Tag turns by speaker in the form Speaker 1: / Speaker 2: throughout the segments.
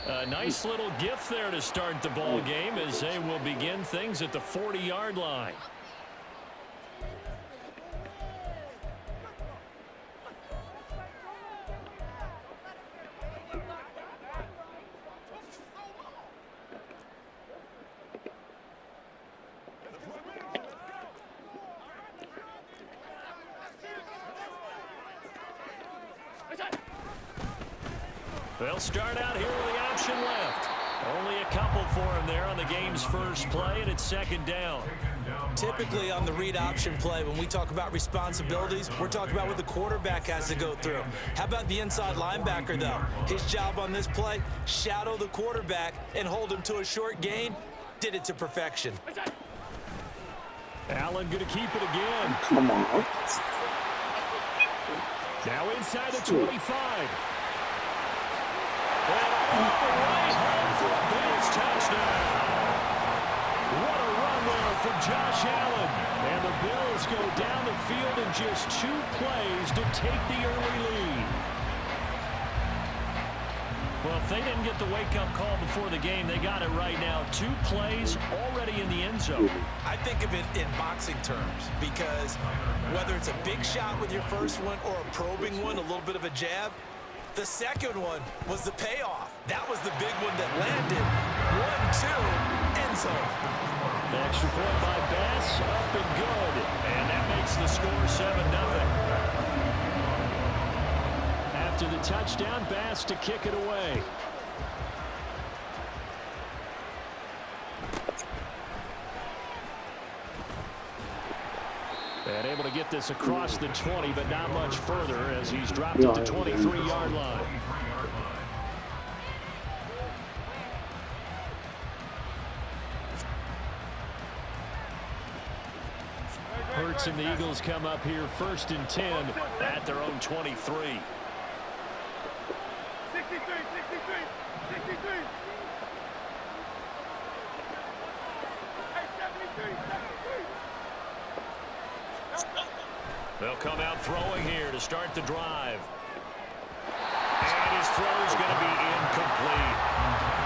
Speaker 1: A nice little gift there to start the ball game as they will begin things at the 40-yard line. They'll start out here with the option left. Only a couple for him there on the game's first play, and it's second down.
Speaker 2: Typically on the read option play, when we talk about responsibilities, we're talking about what the quarterback has to go through. How about the inside linebacker, though? His job on this play, shadow the quarterback and hold him to a short gain. Did it to perfection.
Speaker 1: Allen going to keep it again.
Speaker 3: Come on.
Speaker 1: Now inside the 25. And off the right hand for a Bills touchdown. What a run there from Josh Allen. And the Bills go down the field in just 2 plays to take the early lead. Well, if they didn't get the wake-up call before the game, they got it right now. 2 plays already in the end zone.
Speaker 2: I think of it in boxing terms because whether it's a big shot with your first one or a probing one, a little bit of a jab, the second one was the payoff. That was the big one that landed. 1-2, end zone.
Speaker 1: The extra point by Bass, up and good. And that makes the score 7-0. After the touchdown, Bass to kick it away. And able to get this across the 20, but not much further as he's dropped at the 23-yard line. Hurts and the Eagles come up here 1st and 10 at their own 23.
Speaker 4: 63, 63, 63. Hey, 73, 73.
Speaker 1: They'll come out throwing here to start the drive. And his throw's going to be incomplete.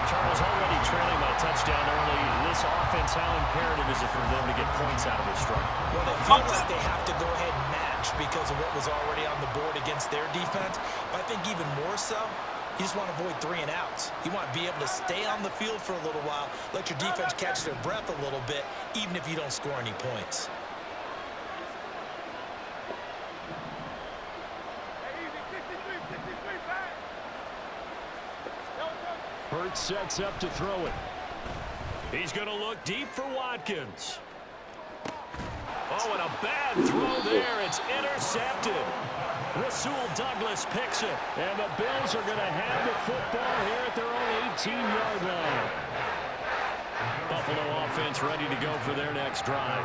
Speaker 1: Charles already trailing by a touchdown early. This offense, how imperative is it for them to get points out of this strike?
Speaker 2: Well, they feel like they have to go ahead and match because of what was already on the board against their defense. But I think even more so, you just want to avoid 3 and outs. You want to be able to stay on the field for a little while, let your defense catch their breath a little bit, even if you don't score any points.
Speaker 1: Hurts sets up to throw it. He's going to look deep for Watkins. Oh, and a bad throw there. It's intercepted. Rasul Douglas picks it. And the Bills are going to have the football here at their own 18-yard line. Buffalo offense ready to go for their next drive.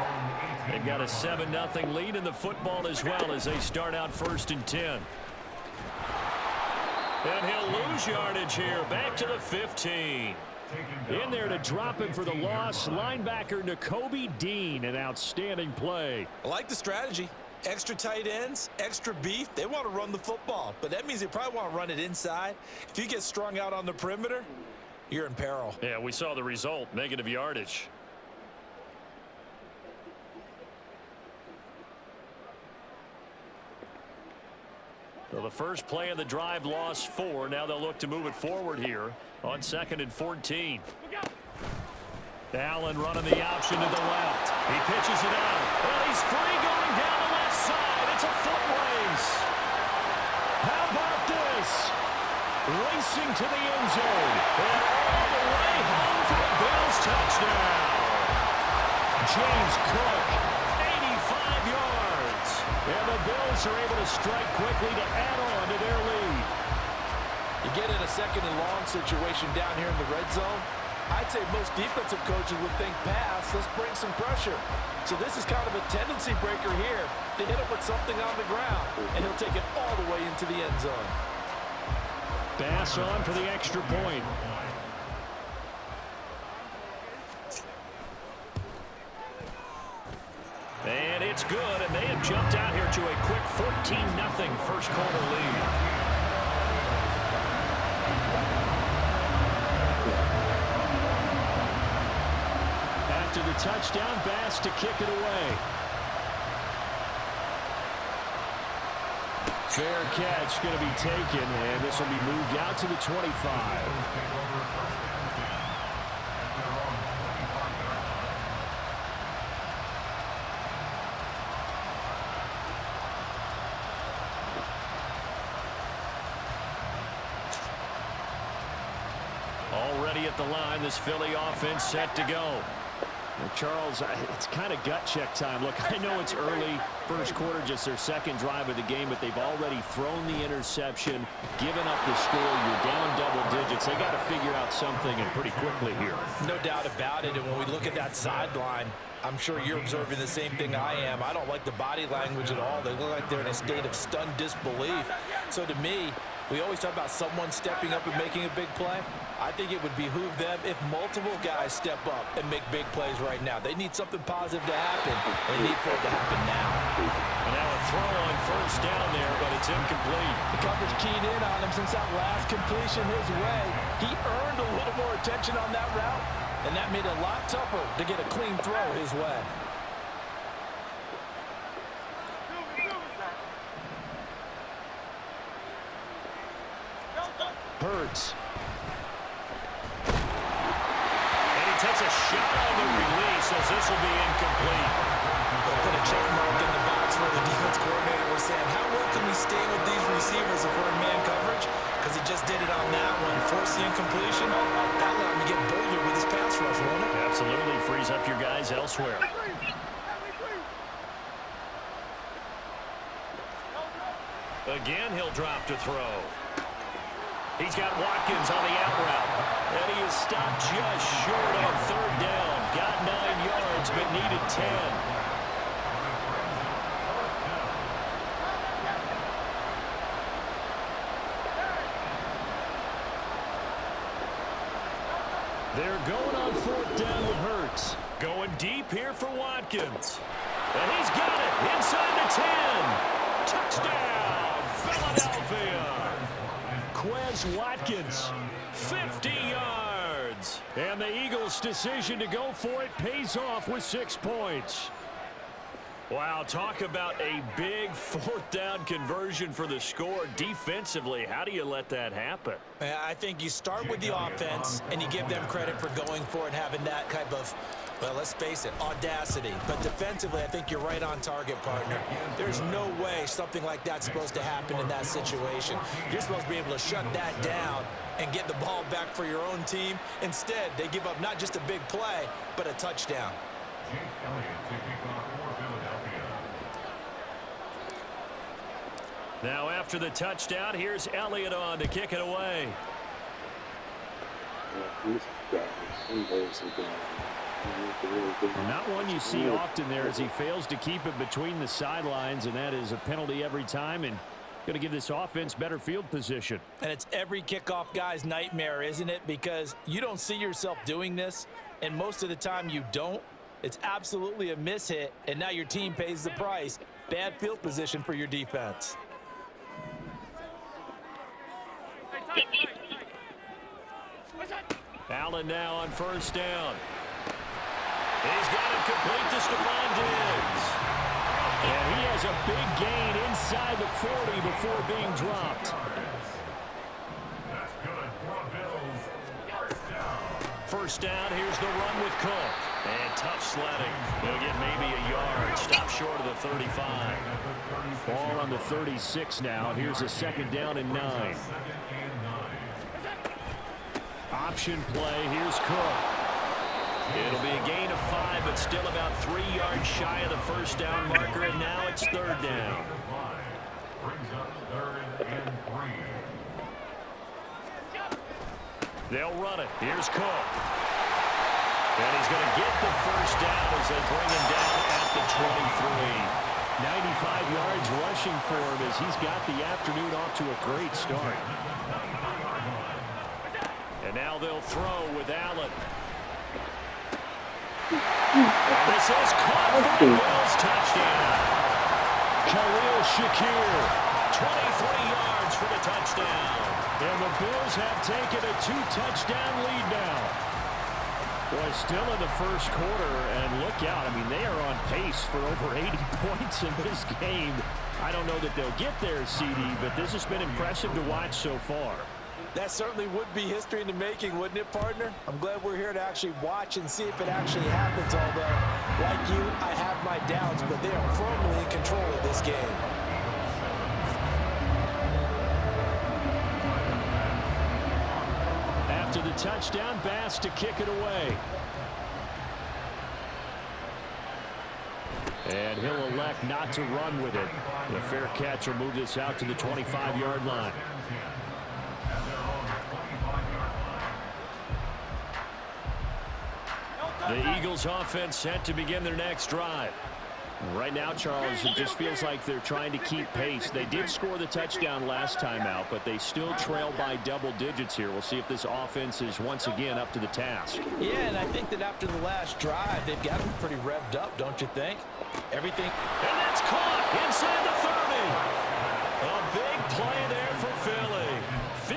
Speaker 1: They've got a 7-0 lead in the football as well as they start out 1st and 10. And he'll lose yardage here. Back to the 15. In there to drop him for the loss, linebacker Nakobe Dean. An outstanding play.
Speaker 2: I like the strategy. Extra tight ends, extra beef. They want to run the football, but that means they probably want to run it inside. If you get strung out on the perimeter, you're in peril.
Speaker 1: Yeah, we saw the result. Negative yardage. So the first play of the drive lost 4. Now they'll look to move it forward here on 2nd and 14. Allen running the option to the left. He pitches it out. And he's free going down the left side. It's a foot race. How about this? Racing to the end zone. And all the way home for the Bills touchdown. James Cook, 85 yards. And the Bills are able to strike quickly to add on to their lead.
Speaker 5: You get in a 2nd and long situation down here in the red zone. I'd say most defensive coaches would think pass, let's bring some pressure. So this is kind of a tendency breaker here to hit him with something on the ground, and he'll take it all the way into the end zone.
Speaker 1: Bass on for the extra point. And it's good, and they have jumped out here to a quick 14-0 first quarter lead. touchdown. Bass to kick it away. Fair catch going to be taken, and this will be moved out to the 25. Already at the line, this Philly offense set to go. Well, Charles, it's kind of gut check time. Look, I know it's early, first quarter, just their second drive of the game, but they've already thrown the interception, given up the score. You're down double digits. They got to figure out something, and pretty quickly here.
Speaker 2: No doubt about it, and when we look at that sideline, I'm sure you're observing the same thing I am. I don't like the body language at all. They look like they're in a state of stunned disbelief. So to me, we always talk about someone stepping up and making a big play. I think it would behoove them if multiple guys step up and make big plays right now. They need something positive to happen. They need for it to happen now.
Speaker 1: And now a throw on first down there, but it's incomplete.
Speaker 5: The coverage keyed in on him since that last completion his way. He earned a little more attention on that route, and that made it a lot tougher to get a clean throw his way.
Speaker 1: Hurts. And he takes a shot on the release as this will be incomplete.
Speaker 2: They'll put a check mark in the box where the defense coordinator was saying, how well can we stay with these receivers if we're in man coverage? Because he just did it on that one. Force the incompletion. That allowed him to get bolder with his pass rush, won't it?
Speaker 1: Absolutely frees up your guys elsewhere. Again, he'll drop to throw. He's got Watkins on the out route. And he is stopped just short on third down. Got 9 yards, but needed 10. They're going on fourth down with Hurts. Going deep here for Watkins. And he's got it inside the 10. Touchdown, Philadelphia. Quez Watkins, 50 yards. And the Eagles' decision to go for it pays off with 6 points. Wow, talk about a big fourth down conversion for the score. Defensively, how do you let that happen?
Speaker 2: I think you start with the offense, and you give them credit for going for it, having that type of, well, let's face it, audacity. But defensively, I think you're right on target, partner. There's no way something like that's supposed to happen in that situation. You're supposed to be able to shut that down and get the ball back for your own team. Instead, they give up not just a big play, but a touchdown.
Speaker 1: Now after the touchdown, here's Elliott on to kick it away. Not one you see often there as he fails to keep it between the sidelines, and that is a penalty every time, and going to give this offense better field position.
Speaker 2: And it's every kickoff guy's nightmare, isn't it? Because you don't see yourself doing this, and most of the time you don't. It's absolutely a mishit, and now your team pays the price. Bad field position for your defense.
Speaker 1: Allen now on first down. He's got it complete to Stephon Diggs. And he has a big gain inside the 40 before being dropped. First down, here's the run with Cook. And tough sledding. He'll get maybe a yard. Stop short of the 35. Ball on the 36 now. Here's a second down and 9. Option play. Here's Cook. It'll be a gain of 5, but still about 3 yards shy of the first down marker, and now it's third down. They'll run it. Here's Cook. And he's going to get the first down as they bring him down at the 23. 95 yards rushing for him as he's got the afternoon off to a great start. And now they'll throw with Allen. This is caught for the Bills touchdown. Khalil Shakir, 23 yards for the touchdown. And the Bills have taken a 2-touchdown lead now. Boy, still in the first quarter, and look out. I mean, they are on pace for over 80 points in this game. I don't know that they'll get there, CD, but this has been impressive to watch so far.
Speaker 5: That certainly would be history in the making, wouldn't it, partner? I'm glad we're here to actually watch and see if it actually happens, although, like you, I have my doubts, but they are firmly in control of this game.
Speaker 1: After the touchdown, Bass to kick it away. And he'll elect not to run with it. The fair catch will move this out to the 25-yard line. The Eagles offense set to begin their next drive. Right now, Charles, it just feels like they're trying to keep pace. They did score the touchdown last time out, but they still trail by double digits here. We'll see if this offense is once again up to the task.
Speaker 5: Yeah, and I think that after the last drive, they've got them pretty revved up, don't you think? Everything.
Speaker 1: And that's caught inside the 30. A big play there for Philly.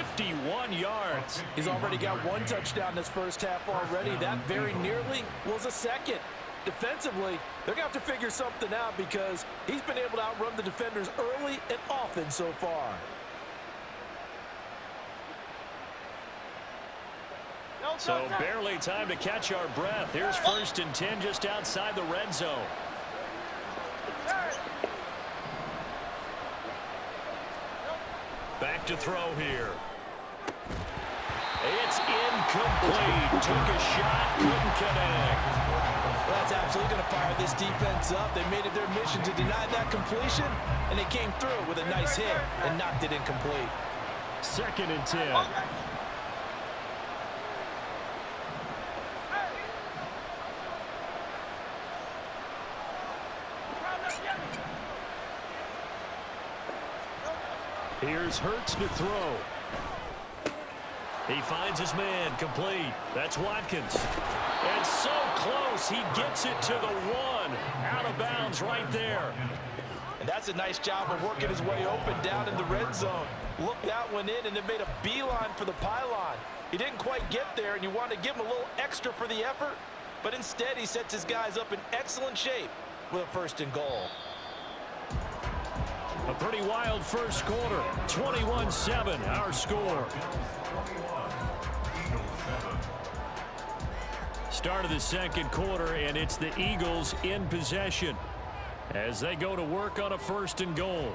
Speaker 1: 51 yards.
Speaker 5: He's already got one touchdown this first half already. That very nearly was a second. Defensively, they're going to have to figure something out because he's been able to outrun the defenders early and often so far.
Speaker 1: So barely time to catch our breath. Here's 1st and 10 just outside the red zone. Back to throw here. It's incomplete. Took a shot, couldn't connect.
Speaker 5: Well, that's absolutely going to fire this defense up. They made it their mission to deny that completion, and they came through with a nice hit and knocked it incomplete.
Speaker 1: 2nd and 10. Here's Hurts to throw. He finds his man, complete. That's Watkins. And so close, he gets it to the 1. Out of bounds right there.
Speaker 5: And that's a nice job of working his way open down in the red zone. Looked that one in and then made a beeline for the pylon. He didn't quite get there, and you want to give him a little extra for the effort, but instead he sets his guys up in excellent shape with a 1st and goal.
Speaker 1: A pretty wild first quarter. 21-7, our score. Start of the second quarter, and it's the Eagles in possession as they go to work on a 1st and goal.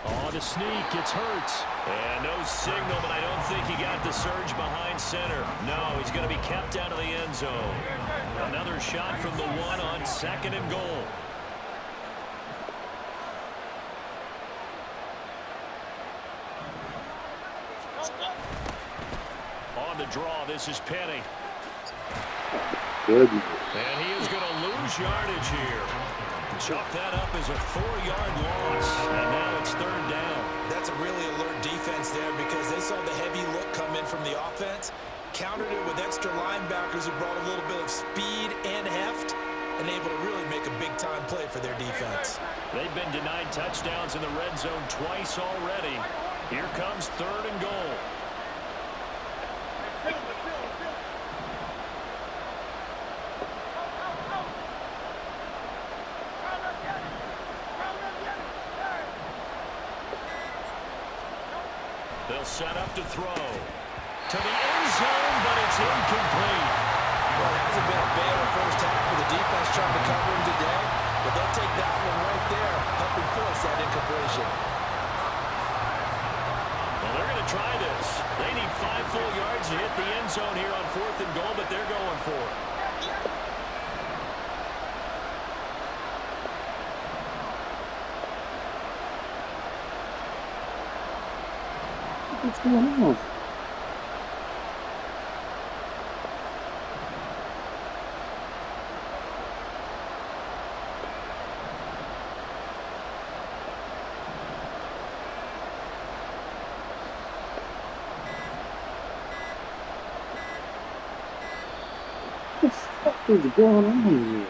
Speaker 1: On the sneak, it's Hurts. And no signal, but I don't think he got the surge behind center. No, he's going to be kept out of the end zone. Another shot from the 1 on 2nd and goal. On the draw, this is Penny.
Speaker 3: Good.
Speaker 1: And he is going to lose yardage here. Chalk that up as a 4-yard loss, and now it's 3rd down.
Speaker 2: That's a really alert defense there because they saw the heavy look come in from the offense, countered it with extra linebackers who brought a little bit of speed and heft, and able to really make a big-time play for their defense.
Speaker 1: They've been denied touchdowns in the red zone twice already. Here comes 3rd and goal. They'll set up to throw. To the end zone, but it's incomplete.
Speaker 5: Well, it hasn't been a bad first half for the defense trying to cover him today, but they'll take that one right there, helping force that incompletion.
Speaker 1: Well, they're going to try this. They need 5 full yards to hit the end zone here on 4th and goal, but they're going for it.
Speaker 3: What's going on? What the fuck is going on here?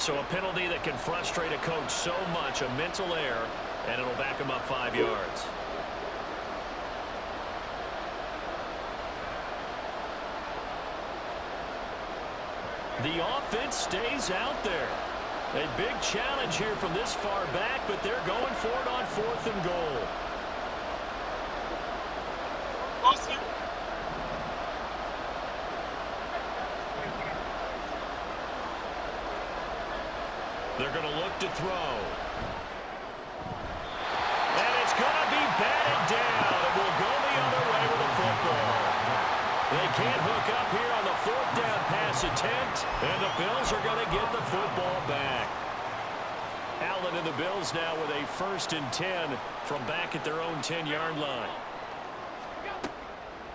Speaker 1: So a penalty that can frustrate a coach so much, a mental error, and it'll back him up 5 yards. The offense stays out there. A big challenge here from this far back, but they're going for it on 4th and goal. They're going to look to throw. And it's going to be batted down. It will go the other way with the football. They can't hook up here on the 4th down pass attempt, and the Bills are going to get the football back. Allen and the Bills now with a 1st and 10 from back at their own 10-yard line.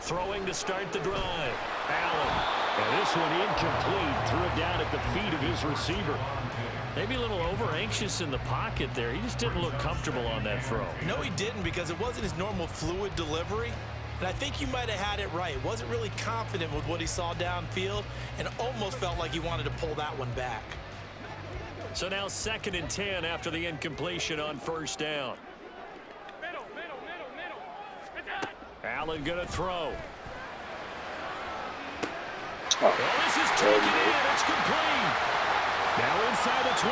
Speaker 1: Throwing to start the drive. Allen. And this one incomplete. Threw it down at the feet of his receiver. Maybe a little over-anxious in the pocket there. He just didn't look comfortable on that throw.
Speaker 2: No, he didn't, because it wasn't his normal fluid delivery. And I think you might have had it right. Wasn't really confident with what he saw downfield and almost felt like he wanted to pull that one back.
Speaker 1: So now 2nd and 10 after the incompletion on 1st down.
Speaker 4: Middle. Attack!
Speaker 1: Allen going to throw.
Speaker 3: Oh,
Speaker 1: Well, this is taken in. It's complete. Now inside the 25.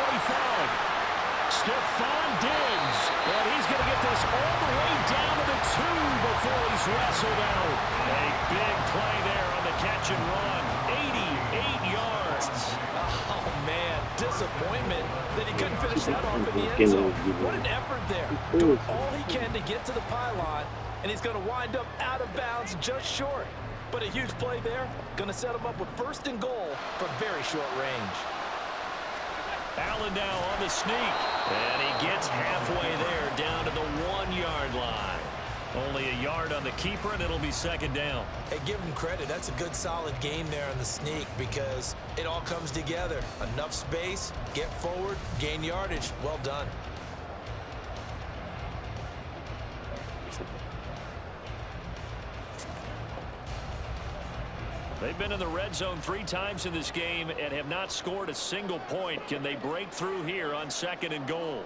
Speaker 1: Stephon Diggs. And he's going to get this all the way down to the 2 before he's wrestled out. A big play there on the catch and run. 88 yards.
Speaker 5: Oh, man, disappointment that he couldn't finish that off in the end zone. What an effort there. Doing all he can to get to the pylon, and he's going to wind up out of bounds just short. But a huge play there, going to set him up with 1st and goal from very short range.
Speaker 1: Allen now on the sneak. And he gets halfway there down to the 1-yard line. Only a yard on the keeper, and it'll be 2nd down.
Speaker 2: Hey, give him credit. That's a good, solid game there on the sneak because it all comes together. Enough space, get forward, gain yardage. Well done.
Speaker 1: They've been in the red zone 3 times in this game and have not scored a single point. Can they break through here on 2nd and goal?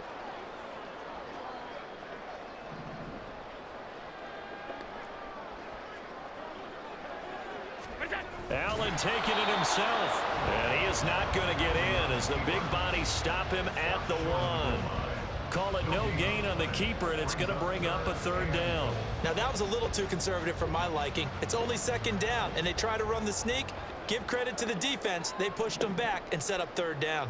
Speaker 1: Allen taking it himself. And he is not going to get in as the big bodies stop him at the 1. Call it no gain on the keeper, and it's going to bring up a 3rd down.
Speaker 2: Now, that was a little too conservative for my liking. It's only 2nd down, and they try to run the sneak. Give credit to the defense. They pushed them back and set up 3rd down.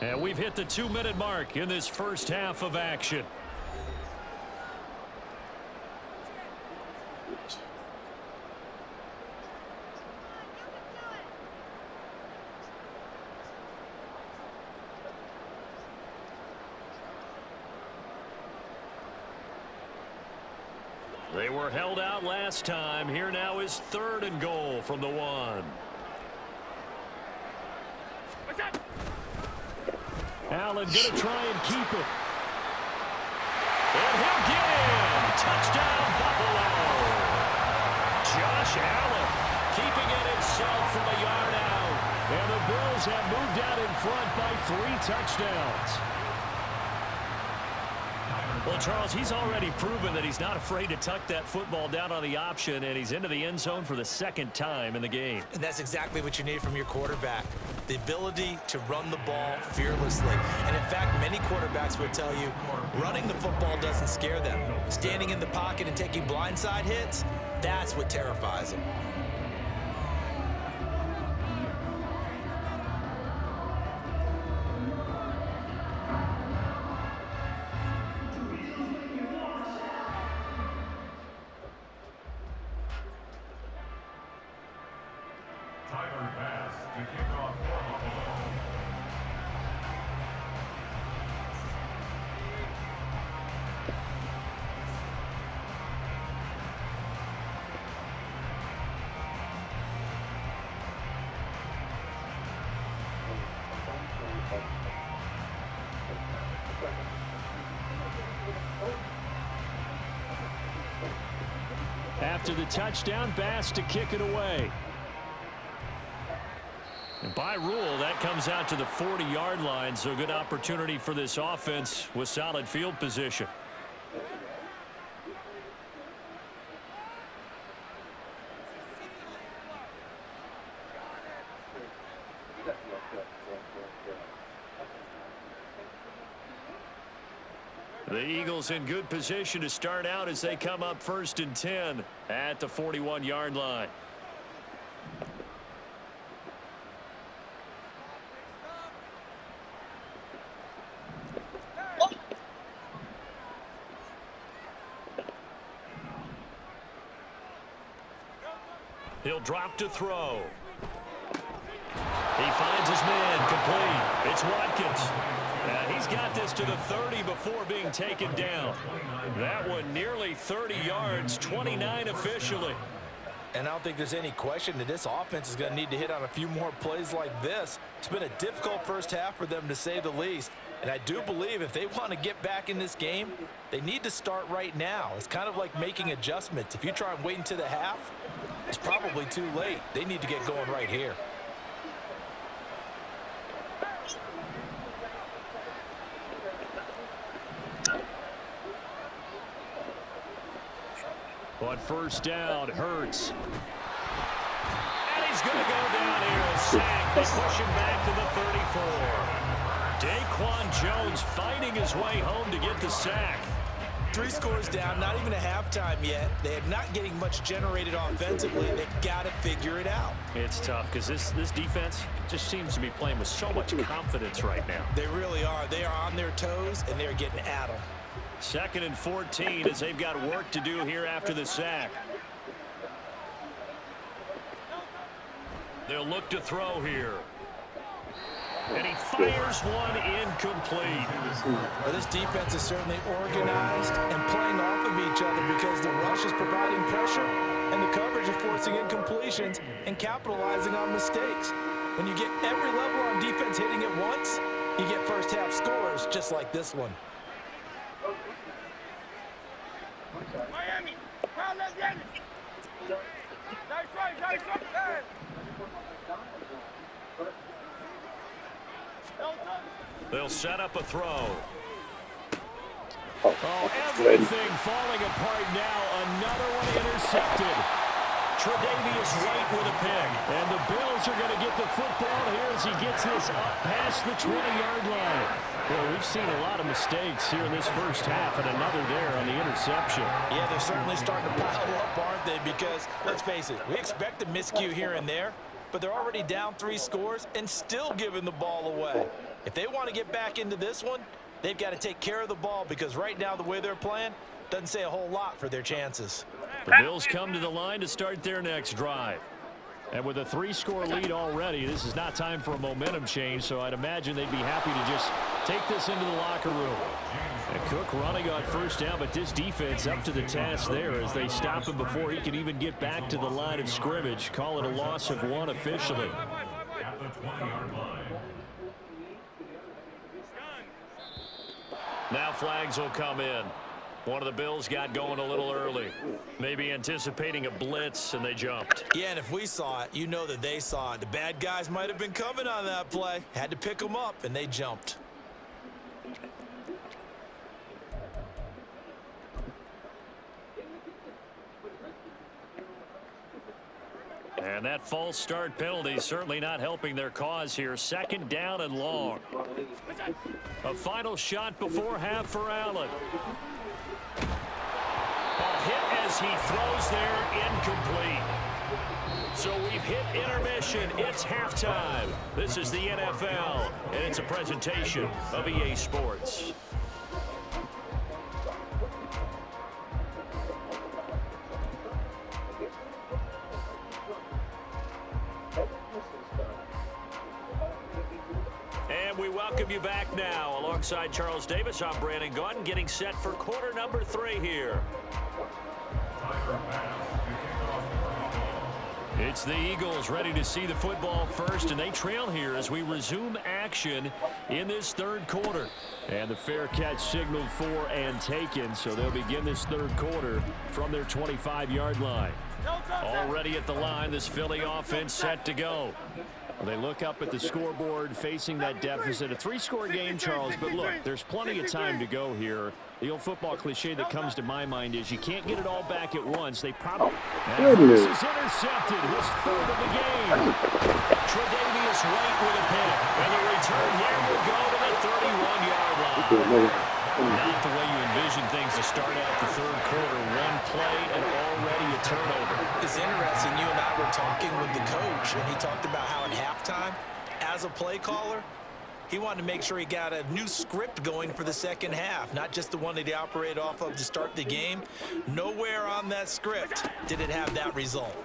Speaker 1: And we've hit the 2-minute mark in this first half of action. They were held out last time. Here now is 3rd and goal from the 1. Allen going to try and keep it. And he'll get in. Touchdown, Buffalo. Josh Allen keeping it himself from a yard out. And the Bills have moved out in front by 3 touchdowns. Well, Charles, he's already proven that he's not afraid to tuck that football down on the option, and he's into the end zone for the 2nd time in the game.
Speaker 2: And that's exactly what you need from your quarterback. The ability to run the ball fearlessly. And in fact, many quarterbacks would tell you running the football doesn't scare them. Standing in the pocket and taking blindside hits, that's what terrifies them.
Speaker 1: after the touchdown, Bass to kick it away. And by rule, that comes out to the 40-yard line, so good opportunity for this offense with solid field position. The Eagles in good position to start out as they come up 1st and 10 at the 41-yard line. He'll drop to throw. He finds his man complete. It's Watkins. And he's got this to the 30 before being taken down. That one nearly 30 yards, 29 officially.
Speaker 2: And I don't think there's any question that this offense is going to need to hit on a few more plays like this. It's been a difficult first half for them, to say the least. And I do believe if they want to get back in this game, they need to start right now. It's kind of like making adjustments. If you try and wait until the half, it's probably too late. They need to get going right here.
Speaker 1: On first down, Hurts. And he's going to go down here. A sack. They push him back to the 34. Daquan Jones fighting his way home to get the sack.
Speaker 2: 3 scores down, not even a halftime yet. They're not getting much generated offensively. They've got to figure it out.
Speaker 1: It's tough because this defense just seems to be playing with so much confidence right now.
Speaker 2: They really are. They are on their toes, and they're getting at them.
Speaker 1: 2nd and 14 as they've got work to do here after the sack. They'll look to throw here. And he fires one incomplete.
Speaker 2: Well, this defense is certainly organized and playing off of each other because the rush is providing pressure and the coverage is forcing incompletions and capitalizing on mistakes. When you get every level on defense hitting at once, you get first half scores just like this one.
Speaker 4: Miami, foul that Yanni. Nice right, nice right.
Speaker 1: They'll set up a throw. Oh, everything falling apart now. Another one intercepted. Tre'Davious White with a pick. And the Bills are going to get the football here as he gets this up past the 20-yard line. Well, we've seen a lot of mistakes here in this first half, and another there on the interception.
Speaker 2: Yeah, they're certainly starting to pile up, aren't they? Because, let's face it, we expect a miscue here and there, but they're already down 3 scores and still giving the ball away. If they want to get back into this one, they've got to take care of the ball because right now the way they're playing doesn't say a whole lot for their chances.
Speaker 1: The Bills come to the line to start their next drive. And with a 3-score lead already, this is not time for a momentum change, so I'd imagine they'd be happy to just take this into the locker room. And Cook running on first down, but this defense up to the task there as they stop him before he can even get back to the line of scrimmage. Call it a loss of 1 officially. Now flags will come in. One of the Bills got going a little early. Maybe anticipating a blitz, and they jumped.
Speaker 2: Yeah, and if we saw it, you know that they saw it. The bad guys might have been coming on that play. Had to pick them up, and they jumped.
Speaker 1: And that false start penalty certainly not helping their cause here. 2nd down and long. A final shot before half for Allen. A hit as he throws there, incomplete. So we've hit intermission. It's halftime. This is the NFL, and it's a presentation of EA Sports. And we welcome you back now. Alongside Charles Davis, I'm Brandon Gaudin, getting set for quarter number 3 here. It's the Eagles ready to see the football first, and they trail here as we resume action in this third quarter. And the fair catch signaled for and taken, so they'll begin this third quarter from their 25-yard line. Already at the line, this Philly offense set to go. They look up at the scoreboard facing that deficit. A 3-score game, Charles, but look, there's plenty of time to go here. The old football cliche that comes to my mind is you can't get it all back at once. They probably... This is intercepted. His third of the game. Tre'Davious White with a pick. And the return here will go to the 31-yard line. Not the way you envision things to start out the third quarter. One play and already a turnover.
Speaker 2: It's interesting. You and I were talking with the coach, and he talked about how at halftime, as a play caller, he wanted to make sure he got a new script going for the second half, not just the one that he operated off of to start the game. Nowhere on that script did it have that result.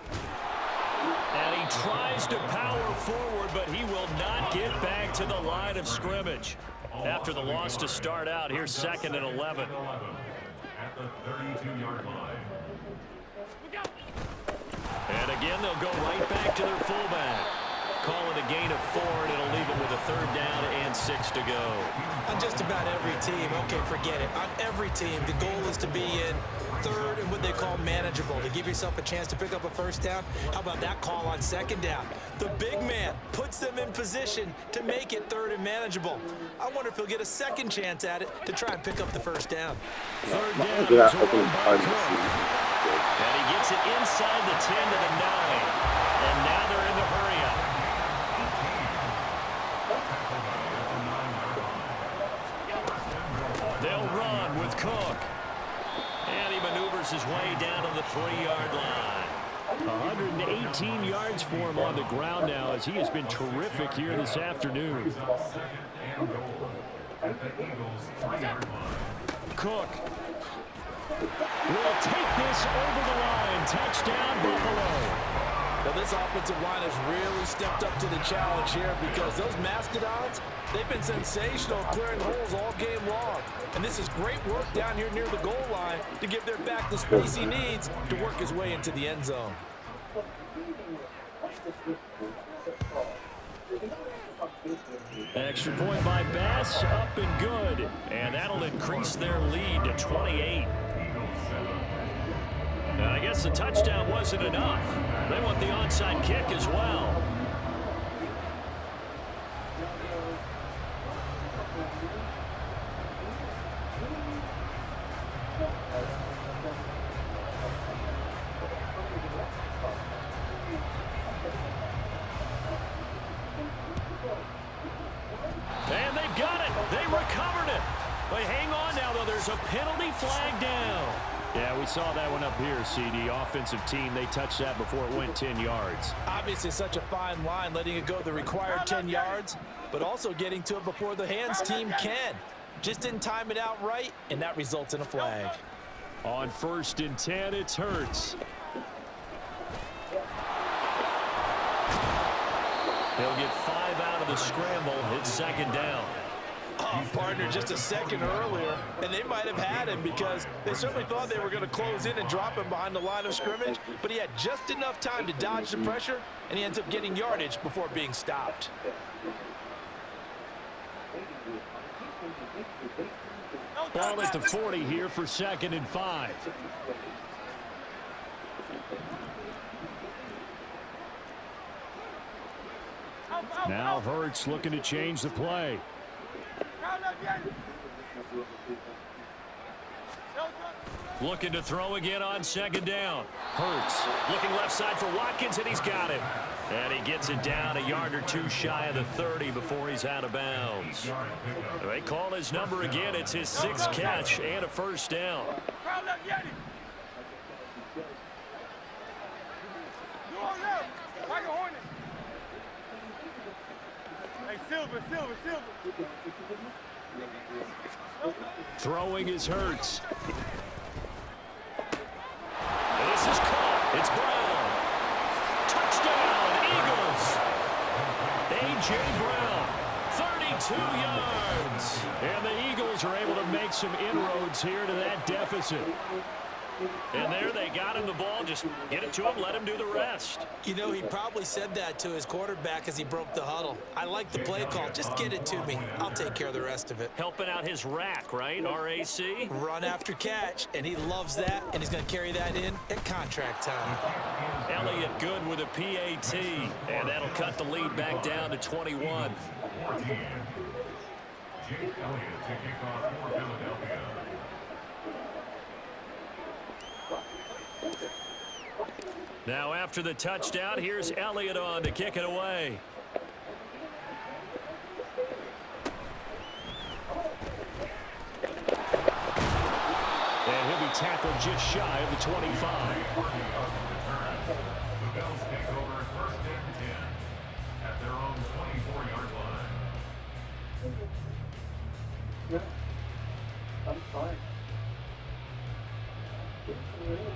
Speaker 1: And he tries to power forward, but he will not get back to the line of scrimmage. After the loss to start out, here's 2nd and 11.
Speaker 6: At the 32-yard line.
Speaker 1: And again, they'll go right back to their fullback. Call it a gain of 4, and it'll leave them with a 3rd down and 6 to go.
Speaker 2: On just about every team, okay, forget it. On every team, the goal is to be in third and what they call manageable, to give yourself a chance to pick up a first down. How about that call on 2nd down? The big man puts them in position to make it 3rd and manageable. I wonder if he'll get a second chance at it to try and pick up the first down.
Speaker 1: 3rd down is over by Cook. And he gets it inside the 10 to the 9. And now they're in the hurry-up. They'll run with Cook. And he maneuvers his way down to the 3-yard line. 118 yards for him on the ground now as he has been terrific here this afternoon. Cook will take this over the line. Touchdown, Buffalo.
Speaker 5: Well, this offensive line has really stepped up to the challenge here because those Mastodons, they've been sensational clearing holes all game long. And this is great work down here near the goal line to give their back the space he needs to work his way into the end zone.
Speaker 1: Extra point by Bass, up and good. And that'll increase their lead to 28. And I guess the touchdown wasn't enough. They want the onside kick as well. And they've got it. They recovered it. But hang on now, though. There's a penalty flag down. Yeah, we saw that one up here, CD. Offensive team, they touched that before it went 10 yards.
Speaker 5: Obviously, such a fine line, letting it go the required 10 yards, but also getting to it before the hands team can. Just didn't time it out right, and that results in a flag.
Speaker 1: On 1st and 10, it's Hurts. He'll get 5 out of the scramble. It's 2nd down.
Speaker 5: Oh, partner, just a second earlier, and they might have had him because they certainly thought they were going to close in and drop him behind the line of scrimmage, but he had just enough time to dodge the pressure, and he ends up getting yardage before being stopped.
Speaker 1: Ball at the 40 here for 2nd and 5. Now Hurts looking to change the play. Looking to throw again on 2nd down. Hurts looking left side for Watkins, and he's got it. And he gets it down a yard or 2 shy of the 30 before he's out of bounds. They call his number again. It's his 6th catch and a 1st down.
Speaker 4: Silver.
Speaker 1: Throwing is Hurts. This is caught. It's Brown. Touchdown, Eagles. A.J. Brown, 32 yards. And the Eagles are able to make some inroads here to that deficit. And there they got him the ball. Just get it to him, let him do the rest.
Speaker 2: You know, he probably said that to his quarterback as he broke the huddle. I like the play call. Just get it to me. I'll take care of the rest of it.
Speaker 1: Helping out his rack, right? RAC?
Speaker 2: Run after catch, and he loves that, and he's going to carry that in at contract time.
Speaker 1: Elliott good with a PAT, and that'll cut the lead back down to 21.
Speaker 6: Jake Elliott to kick off for Philadelphia.
Speaker 1: Now after the touchdown, here's Elliott on to kick it away. And he'll be tackled just shy of the 25.
Speaker 6: The Bills take over 1st and 10 at their own 24-yard line.
Speaker 3: I'm fine.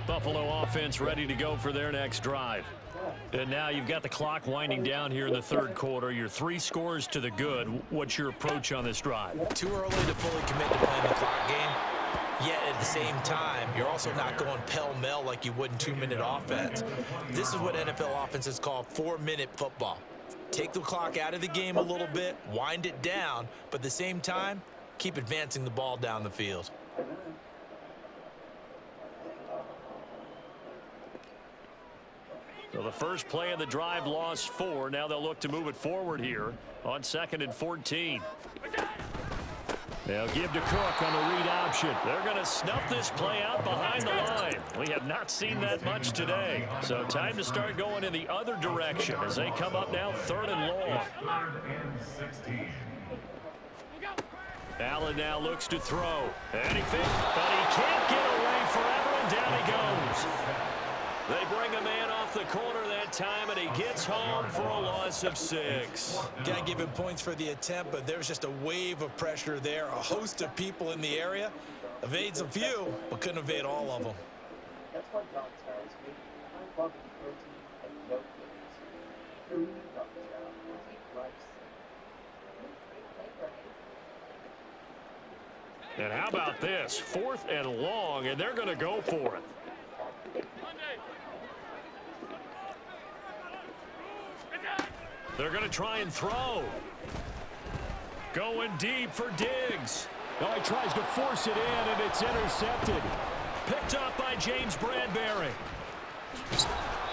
Speaker 1: Buffalo offense ready to go for their next drive. And now you've got the clock winding down here in the third quarter. You're 3 scores to the good. What's your approach on this drive?
Speaker 2: Too early to fully commit to playing the clock game. Yet at the same time, you're also not going pell-mell like you would in 2-minute offense. This is what NFL offenses call 4-minute football. Take the clock out of the game a little bit, wind it down, but at the same time, keep advancing the ball down the field.
Speaker 1: So the first play of the drive lost 4. Now they'll look to move it forward here on 2nd and 14. They'll give to Cook on the read option. They're going to snuff this play out behind the line. We have not seen that much today. So time to start going in the other direction as they come up now 3rd and long.
Speaker 6: 3rd and 16.
Speaker 1: Allen now looks to throw. And he fakes, but he can't get away forever, and down he goes. They bring a man off the corner that time, and he gets home for a loss of 6.
Speaker 2: Got to give him points for the attempt, but there's just a wave of pressure there. A host of people in the area. Evades a few, but couldn't evade all of them.
Speaker 3: That's what John tells me. I love protein and no foods. Food comes out. Eat rice.
Speaker 1: And how about this? 4th and long, and they're going to go for it. They're going to try and throw. Going deep for Diggs. Oh, he tries to force it in, and it's intercepted. Picked up by James Bradbury.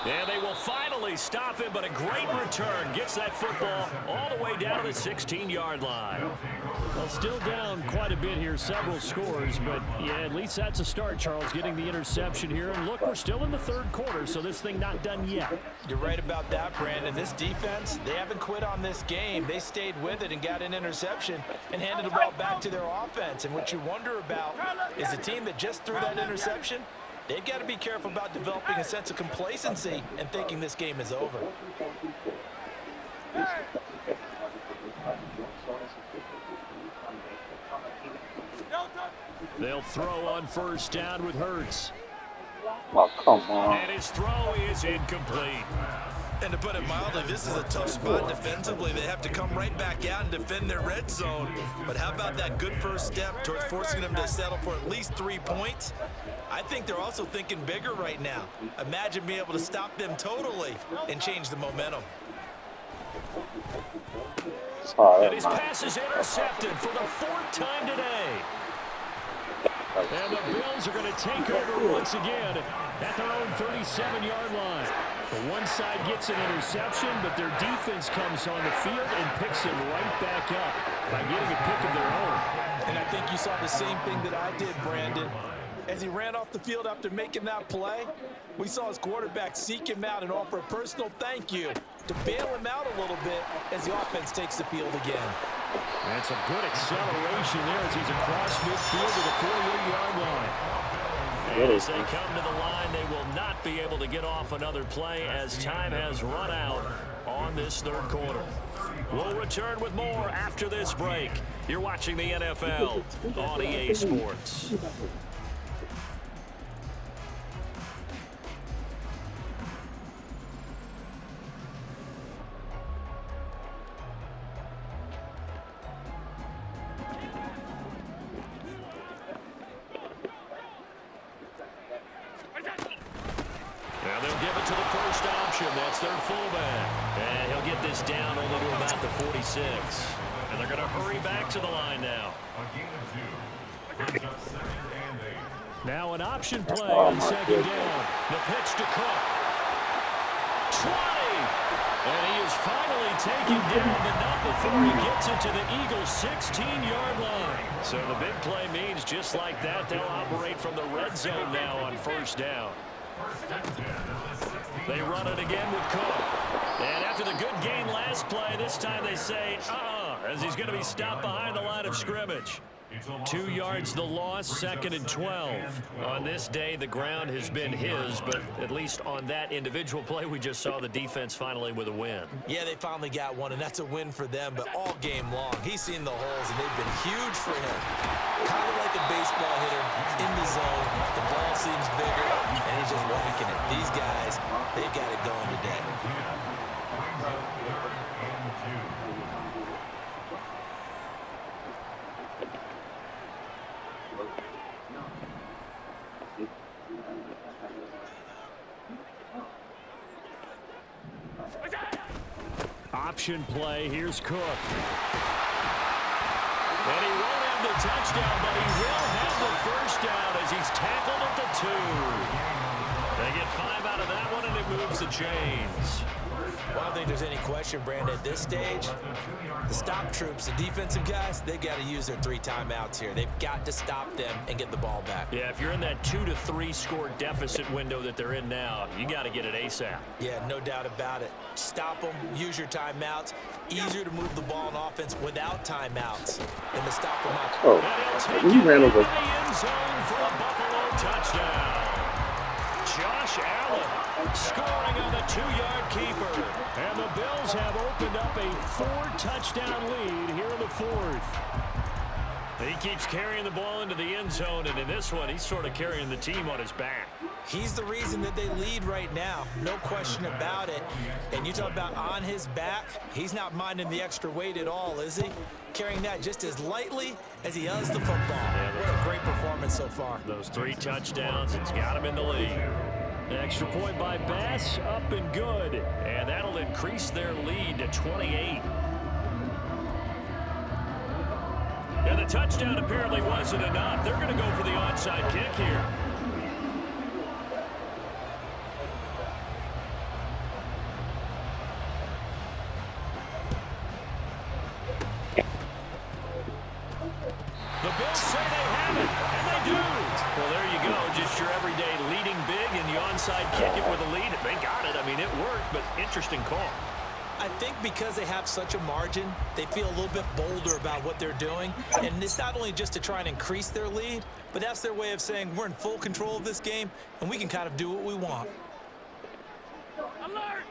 Speaker 1: And they will finally stop him, but a great return. Gets that football all the way down to the 16-yard line. Well, still down quite a bit here, several scores, but yeah, at least that's a start, Charles, getting the interception here. And look, we're still in the third quarter, so this thing not done yet.
Speaker 2: You're right about that, Brandon. This defense, they haven't quit on this game. They stayed with it and got an interception and handed the ball back to their offense. And what you wonder about is the team that just threw that interception, they've got to be careful about developing a sense of complacency and thinking this game is over.
Speaker 1: They'll throw on 1st down with Hurts.
Speaker 3: Oh, come on.
Speaker 1: And his throw is incomplete.
Speaker 2: And to put it mildly, this is a tough spot defensively. They have to come right back out and defend their red zone. But how about that good first step towards forcing them to settle for at least 3 points? I think they're also thinking bigger right now. Imagine being able to stop them totally and change the momentum.
Speaker 1: And his pass is intercepted for the 4th time today. And the Bills are going to take over once again at their own 37-yard line. The one side gets an interception, but their defense comes on the field and picks him right back up by getting a pick of their own.
Speaker 2: And I think you saw the same thing that I did, Brandon. As he ran off the field after making that play, we saw his quarterback seek him out and offer a personal thank you to bail him out a little bit as the offense takes the field again.
Speaker 1: That's a good acceleration there as he's across midfield to the 48-yard line. And as they come to the line, they will not be able to get off another play as time has run out on this third quarter. We'll return with more after this break. You're watching the NFL on EA Sports. formation. That's their fullback. And he'll get this down only to about the 46. And they're going to hurry back to the line now.
Speaker 6: A gain of 2. Brings up 2nd and 8.
Speaker 1: Now an option play on 2nd down. The pitch to Cook. 20! And he is finally taken down, but not before he gets it to the Eagles' 16-yard line. So the big play means just like that, they'll operate from the red zone now on 1st down. They run it again with Cook. And after the good gain last play, this time they say, as he's going to be stopped behind the line of scrimmage. 2 yards the loss, 2nd and 12. On this day, the ground has been his, but at least on that individual play, we just saw the defense finally with a win.
Speaker 2: Yeah, they finally got one, and that's a win for them, but all game long, he's seen the holes, and they've been huge for him. Kind of like a baseball hitter in the zone. The ball seems bigger, and he's just whacking it. These guys, they've got it going today.
Speaker 1: Option play. Here's Cook. And he won't have the touchdown, but he will have the 1st down as he's tackled at the 2. They get 5 out of that one, and it moves the chains.
Speaker 2: Well, I don't think there's any question, Brandon, at this stage, the stop troops, the defensive guys, they got to use their 3 timeouts here. They've got to stop them and get the ball back.
Speaker 1: Yeah, if you're in that 2 to 3 score deficit window that they're in now, you got to get it ASAP.
Speaker 2: Yeah, no doubt about it. Stop them, use your timeouts. Easier to move the ball on offense without timeouts than to stop them up.
Speaker 1: He ran over. The end zone for a Buffalo touchdown. Josh Allen scoring on the 2-yard keeper. And the Bills have opened up a 4-touchdown lead here in the 4th. He keeps carrying the ball into the end zone, and in this one, he's sort of carrying the team on his back.
Speaker 2: He's the reason that they lead right now. No question about it. And you talk about on his back, he's not minding the extra weight at all, is he? Carrying that just as lightly as he does the football. Yeah, what a great performance so far.
Speaker 1: Those 3 touchdowns, it's got him in the lead. The extra point by Bass, up and good. And that'll increase their lead to 28. And the touchdown apparently wasn't enough. They're going to go for the onside kick here. The Bills say they have it, and they do. Well, there you go. Just your everyday leading big, and the onside kick it with a lead. They got it. I mean, it worked, but interesting call.
Speaker 2: I think because they have such a margin, they feel a little bit bolder about what they're doing. And it's not only just to try and increase their lead, but that's their way of saying we're in full control of this game, and we can kind of do what we want.
Speaker 4: Alert!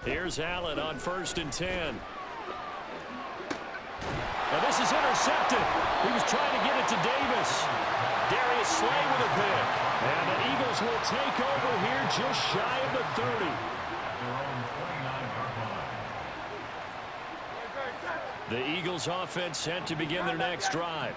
Speaker 1: Here's Allen on 1st and 10. And this is intercepted. He was trying to get it to Davis. Darius Slay with a pick. And the Eagles will take over here just shy of the 30. The Eagles offense set to begin their next drive.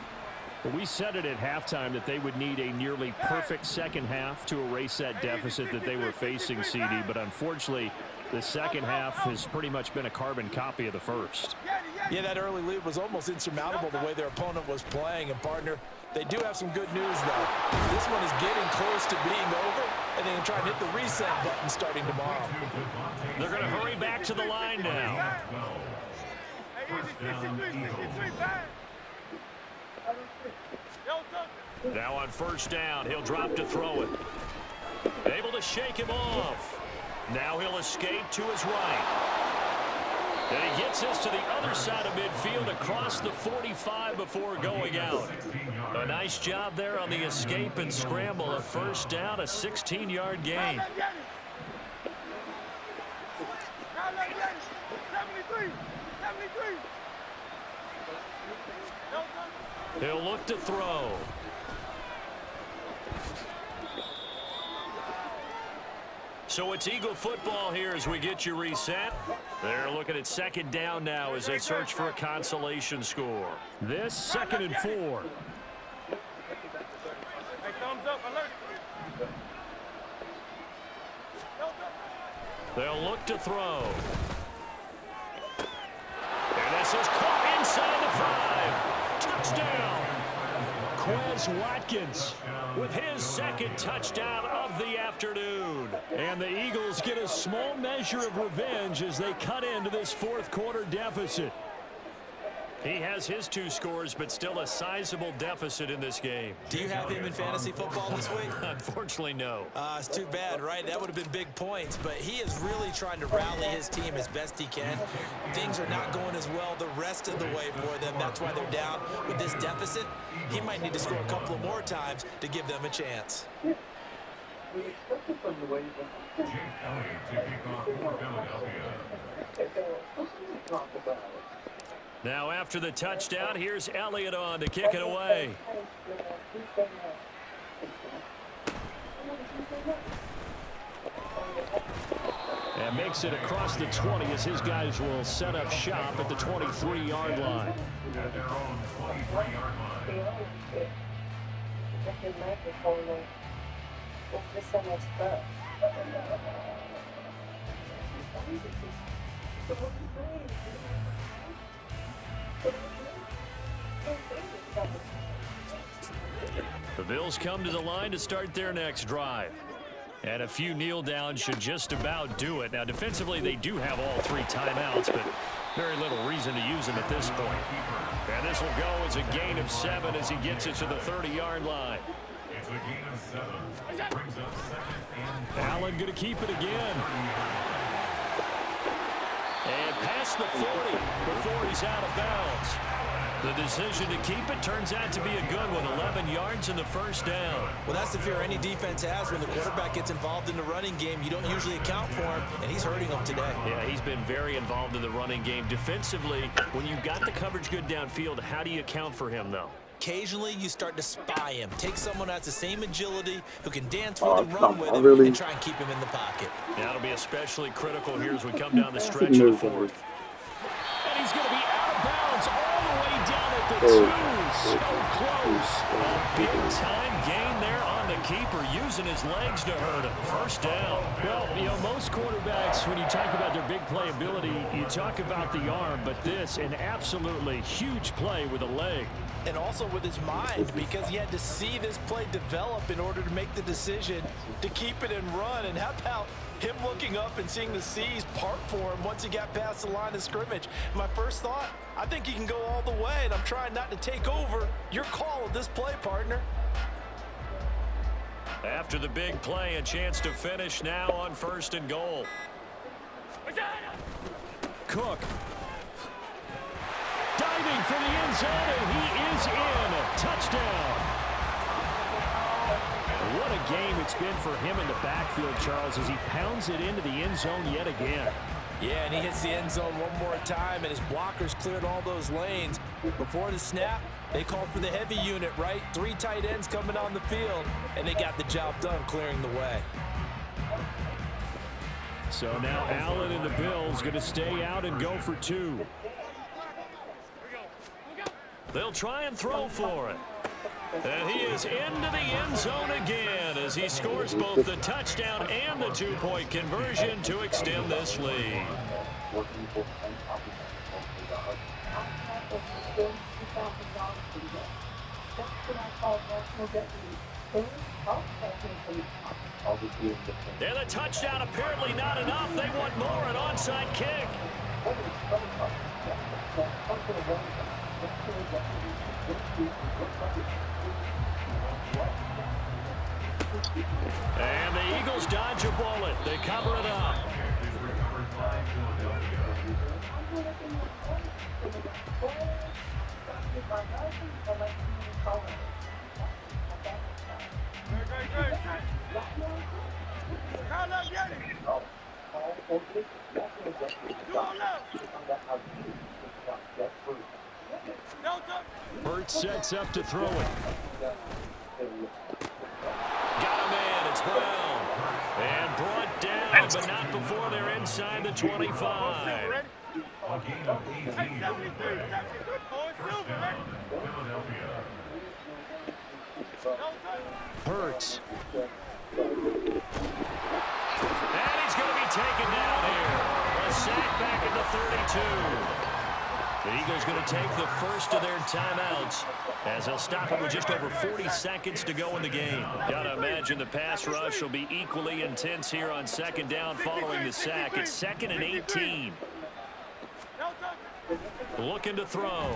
Speaker 1: We said it at halftime that they would need a nearly perfect second half to erase that deficit that they were facing, CD. But unfortunately, the second half has pretty much been a carbon copy of the first.
Speaker 2: Yeah, that early lead was almost insurmountable the way their opponent was playing. And, partner, they do have some good news, though. This one is getting close to being over, and they can try and hit the reset button starting tomorrow.
Speaker 1: They're going to hurry back to the line now. Now on 1st down, he'll drop to throw it. Able to shake him off. Now he'll escape to his right. And he gets us to the other side of midfield across the 45 before going out. A nice job there on the escape and scramble. A 1st down, a 16-yard gain.
Speaker 4: 73.
Speaker 1: He'll look to throw. So it's Eagle football here as we get you reset. They're looking at 2nd down now as they search for a consolation score. This 2nd and 4.
Speaker 4: Hey, thumbs up, alert.
Speaker 1: They'll look to throw. And this is caught inside the 5. Touchdown. Quez Watkins with his second touchdown of the afternoon. And the Eagles get a small measure of revenge as they cut into this fourth quarter deficit. He has his 2 scores, but still a sizable deficit in this game.
Speaker 2: Do you have him in fantasy football this week?
Speaker 1: Unfortunately, no.
Speaker 2: It's too bad, right? That would have been big points, but he is really trying to rally his team as best he can. Things are not going as well the rest of the way for them. That's why they're down with this deficit. He might need to score a couple of more times to give them a chance.
Speaker 3: We expected from the way that
Speaker 6: Jake Elliott to kick off for Philadelphia.
Speaker 3: let's talk about it.
Speaker 1: Now after the touchdown, here's Elliott on to kick it away. And makes it across the 20 as his guys will set up shop at the 23-yard line.
Speaker 6: At their own 23-yard line.
Speaker 1: The Bills come to the line to start their next drive. And a few kneel downs should just about do it. Now, defensively, they do have all 3 timeouts, but very little reason to use them at this point. And this will go as a gain of 7 as he gets it to the 30-yard line.
Speaker 6: It's a gain of 7. Brings up 2nd and
Speaker 1: Allen going to keep it again. And past the 40 before he's out of bounds. The decision to keep it turns out to be a good one. 11 yards in the first down.
Speaker 2: Well, that's the fear any defense has when the quarterback gets involved in the running game. You don't usually account for him, and he's hurting them today.
Speaker 1: Yeah, he's been very involved in the running game. Defensively, when you've got the coverage good downfield, how do you account for him, though?
Speaker 2: Occasionally, you start to spy him. Take someone who has the same agility, who can dance with him, run with him, and try and keep him in the pocket.
Speaker 1: That'll be especially critical here as we come down the stretch of the fourth. And he's going to be out of bounds all the way down at the 2. So close. A big-time gain there on the keeper, using his legs to hurt him. First down. Well, you know, most quarterbacks, when you talk about their big playability, you talk about the arm, but this, an absolutely huge play with a leg.
Speaker 2: And also with his mind, because he had to see this play develop in order to make the decision to keep it and run. And how about him looking up and seeing the seas part for him once he got past the line of scrimmage? My first thought, I think he can go all the way, and I'm trying not to take over. Your call of this play, partner.
Speaker 1: After the big play, a chance to finish now on 1st and goal. Cook. Diving for the end zone, and he is in. Touchdown. What a game it's been for him in the backfield, Charles, as he pounds it into the end zone yet again.
Speaker 2: Yeah, and he hits the end zone one more time, and his blockers cleared all those lanes. Before the snap, they called for the heavy unit, right? 3 tight ends coming on the field, and they got the job done clearing the way.
Speaker 1: So now Allen and the Bills going to stay out and go for 2. They'll try and throw for it. And he is into the end zone again as he scores both the touchdown and the 2-point conversion to extend this lead. And the touchdown apparently not enough. They want more, an onside kick. And the Eagles dodge a bullet. They cover it up. Hurts sets up to throw it. Got a man, it's Brown. And brought down, but not before they're inside the 25. Hurts. And he's going to be taken down The Eagles going to take the first of their timeouts as they'll stop it with just over 40 seconds to go in the game. Got to imagine the pass rush will be equally intense here on second down following the sack. It's 2nd and 18. Looking to throw.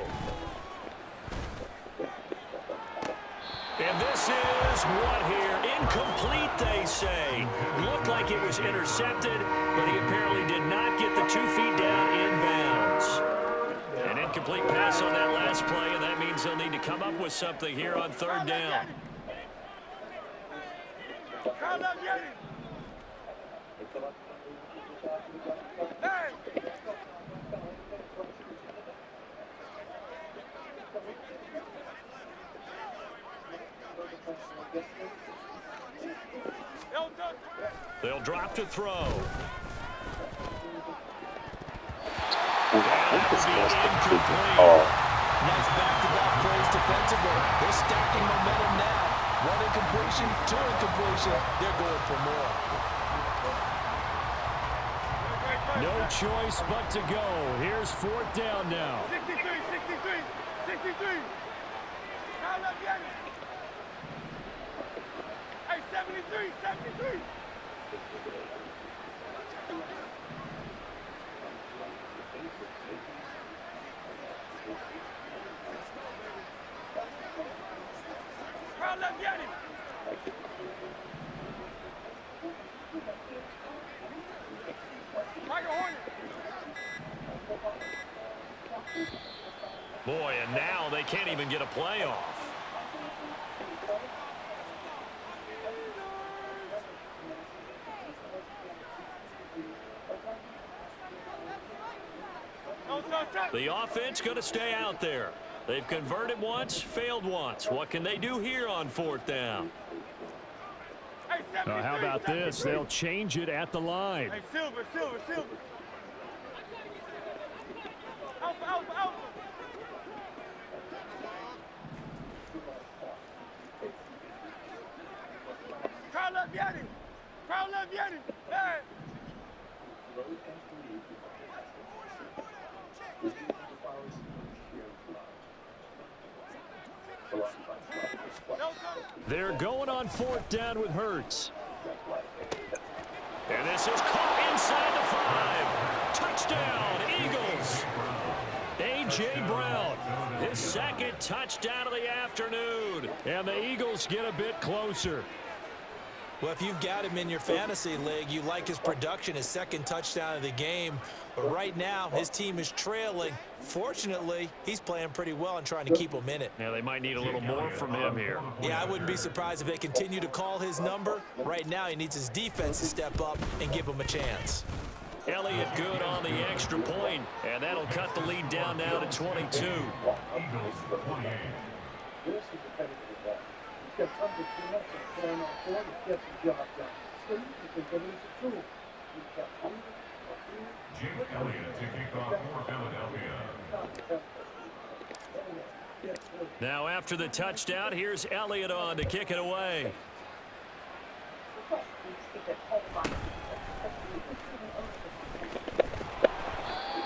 Speaker 1: And this is what here? Incomplete, they say. Looked like it was intercepted, but he apparently did not get the 2 feet down inbounds. An incomplete pass on that last play, and that means they'll need to come up with something here on 3rd down. They'll drop to throw. That was incomplete.
Speaker 5: Nice back-to-back plays defensively. They're stacking momentum now. 1 incompletion, 2 incompletion. They're going for more.
Speaker 1: No choice but to go. Here's 4th down now.
Speaker 4: 63. Hey, 73.
Speaker 1: Boy, and now they can't even get a play off. The offense going to stay out there. They've converted once, failed once. What can they do here on 4th down? How about this? They'll change it at the line.
Speaker 4: Hey, Silver. Alpha. Crowd left, Yanni. Hey.
Speaker 1: They're going on 4th down with Hurts. And this is caught inside the 5. Touchdown, Eagles. A.J. Brown, his 2nd touchdown of the afternoon. And the Eagles get a bit closer.
Speaker 2: Well, if you've got him in your fantasy league, you like his production, his 2nd touchdown of the game. But right now, his team is trailing. Fortunately, he's playing pretty well and trying to keep him in it.
Speaker 1: Yeah, they might need a little more from him here.
Speaker 2: Yeah, I wouldn't be surprised if they continue to call his number. Right now, he needs his defense to step up and give him a chance.
Speaker 1: Elliott good on the extra point, and that'll cut the lead down now to 22.
Speaker 6: Jake Elliott to kick off for Philadelphia.
Speaker 1: Now after the touchdown, here's Elliott on to kick it away.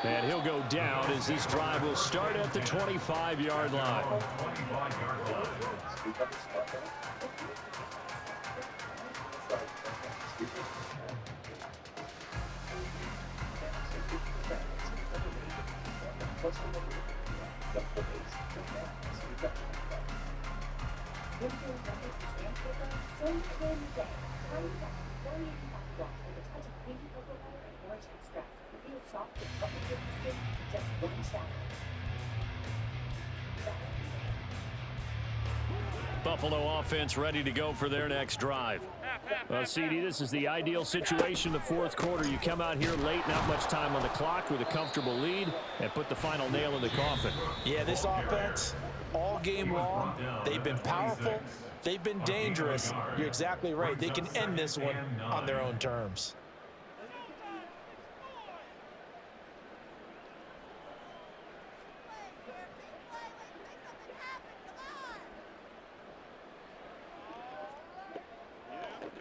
Speaker 1: And he'll go down as this drive will start at the 25-yard line.
Speaker 6: 25-yard line.
Speaker 1: Buffalo offense ready to go for their next drive. Well, CD, this is the ideal situation in the 4th quarter. You come out here late, not much time on the clock with a comfortable lead, and put the final nail in the coffin.
Speaker 2: Yeah, this offense, all game long, they've been powerful, they've been dangerous. You're exactly right. They can end this one on their own terms.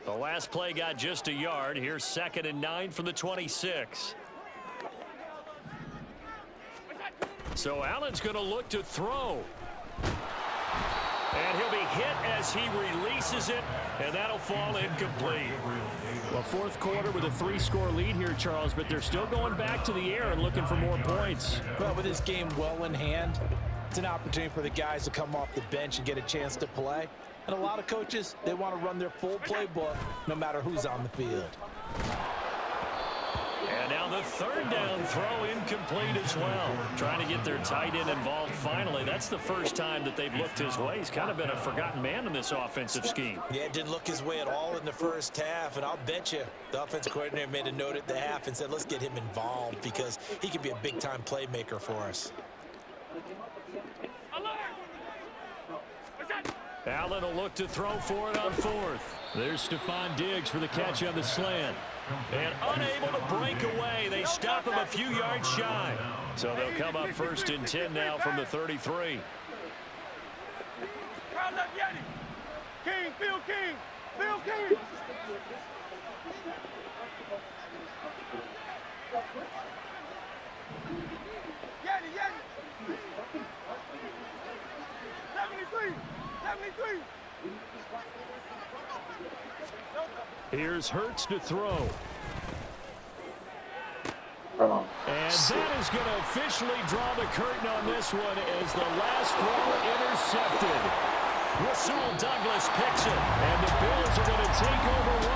Speaker 1: The last play got just a yard. Here's 2nd and 9 from the 26. So Allen's going to look to throw. And he'll be hit as he releases it, and that'll fall incomplete. Well, fourth quarter with a 3-score lead here, Charles, but they're still going back to the air and looking for more points.
Speaker 2: Well, with this game well in hand, it's an opportunity for the guys to come off the bench and get a chance to play. And a lot of coaches, they want to run their full playbook no matter who's on the field.
Speaker 1: And now the third down throw incomplete as well. Trying to get their tight end involved finally. That's the first time that they've looked his way. He's kind of been a forgotten man in this offensive scheme.
Speaker 2: Yeah, it didn't look his way at all in the first half. And I'll bet you the offensive coordinator made a note at the half and said, let's get him involved because he could be a big-time playmaker for us.
Speaker 1: Allen will look to throw for it on fourth. There's Stephon Diggs for the catch on the slant. And unable to break away. They stop him a few yards shy. So they'll come up 1st and 10 now from the 33.
Speaker 4: King, Phil King, Phil King. Yeti, Yeti. 73, 73.
Speaker 1: Here's Hurts to throw.
Speaker 3: Wrong.
Speaker 1: And that is going to officially draw the curtain on this one as the last throw intercepted. Rasul Douglas picks it, and the Bills are going to take over one.